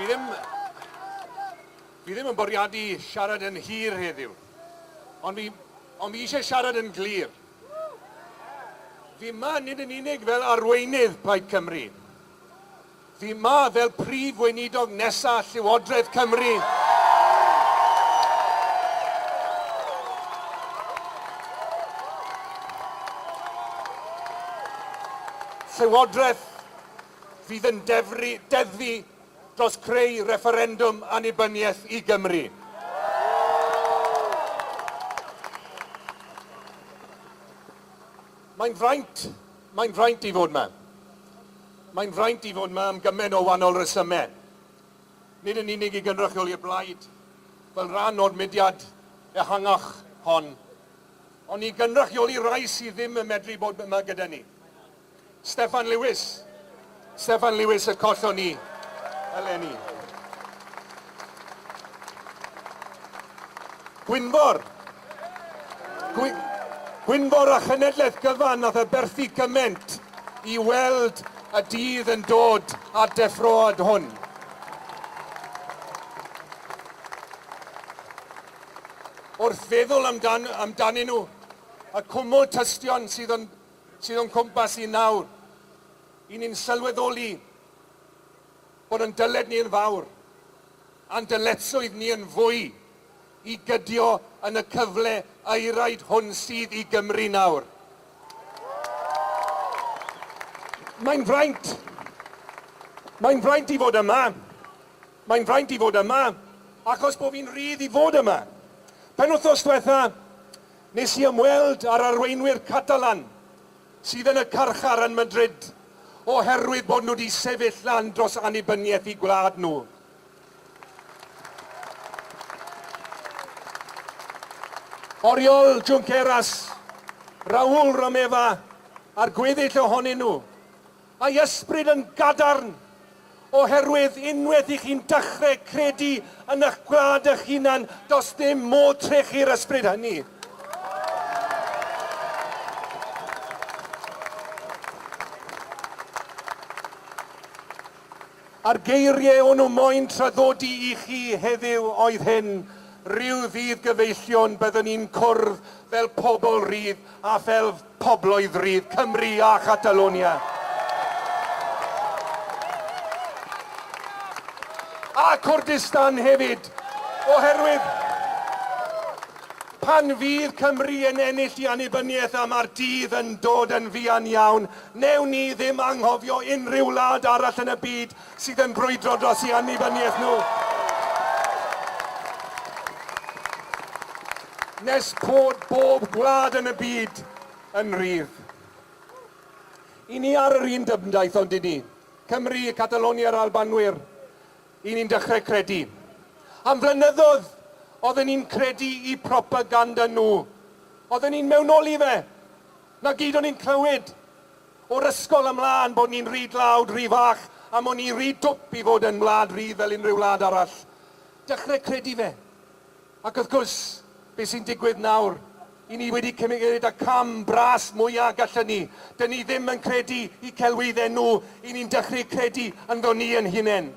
Fi ddim yn bwriadu siarad yn hir heddiw, ond fi eisiau siarad yn glir. Fi yma nid yn unig fel arweinydd Plaid Cymru. Fi yma fel prif weinidog nesaf Llywodraeth Cymru. Llywodraeth fydd yn deddfu dros creu referendwm annibyniaeth i Gymru. Mae'n fraint i fod yma. Mae'n fraint i fod yma am gymaint o wahanol resymau. Nid yn unig i gynrychioli'r blaid, fel rhan o'r mudiad ehangach hon, ond i gynrychioli rai sydd ddim yn medru bod yma gyda ni. Steffan Lewis y collon ni eleni. Gwynfor a chenedlaeth gyfan nath y berthu gyment i weld y dydd yn dod at deffroad hwn. Wrth feddwl amdanyn nhw, y cwmwl tystion sydd o'n cwmpas i nawr, i ni'n sylweddoli bod yn dyled ni yn fawr, a'n dyletswydd ni yn fwy i gydio yn y cyfle eiraid hwn sydd i Gymru nawr. Mae'n fraint i fod yma. Mae'n fraint i fod yma, achos bod fi'n rhydd i fod yma. Penwythnos diwetha, nes i ymweld â'r arweinwyr Catalan sydd yn y carchar yn Madrid oherwydd bod nhw wedi sefyll lan dros annibyniaeth i gwlad nhw. Oriol Junqueras, Raúl Romeva a'r gweddill ohonyn nhw, a'i ysbryd yn gadarn oherwydd unwaith i chi'n dechrau credu yn eich gwlad eich hunan, does dim modd trechu'r ysbryd hynny. A'r geiriau o'n nhw moyn traddodi i chi heddiw oedd hyn, rhyw ddydd gyfeillion byddwn ni'n cwrdd fel pobl rydd a fel pobloedd rydd, Cymru a Catalonia. A Kurdistan hefyd, oherwydd pan fydd Cymru yn ennill i annibyniaeth a mae'r dydd yn dod yn fuan iawn, newn ni ddim anghofio unrhyw wlad arall yn y byd sydd yn brwydro dros i annibyniaeth nhw. Nes bod bob gwlad yn y byd yn rydd. I ni ar yr un dybdaeth ond i ni, Cymru, Catalonia a'r Albanwyr, i ni'n dechrau credu. Am flynyddoedd, oedden ni'n credu i propaganda nhw. Oedden ni'n mewnoli fe. Na gyd o'n ni'n clywed o'r ysgol ymlaen bod ni'n rhy dlawd, rhy fach, a bod ni'n rhy dwp i fod yn wlad rydd fel unrhyw wlad arall. Dechrau credu fe. Ac wrth gwrs, beth sy'n digwydd nawr, i ni wedi cymryd y cam bras mwyaf gallwn ni. Dyn ni ddim yn credu i celwyddau nhw, i ni'n dechrau credu ynddo ni yn hunain.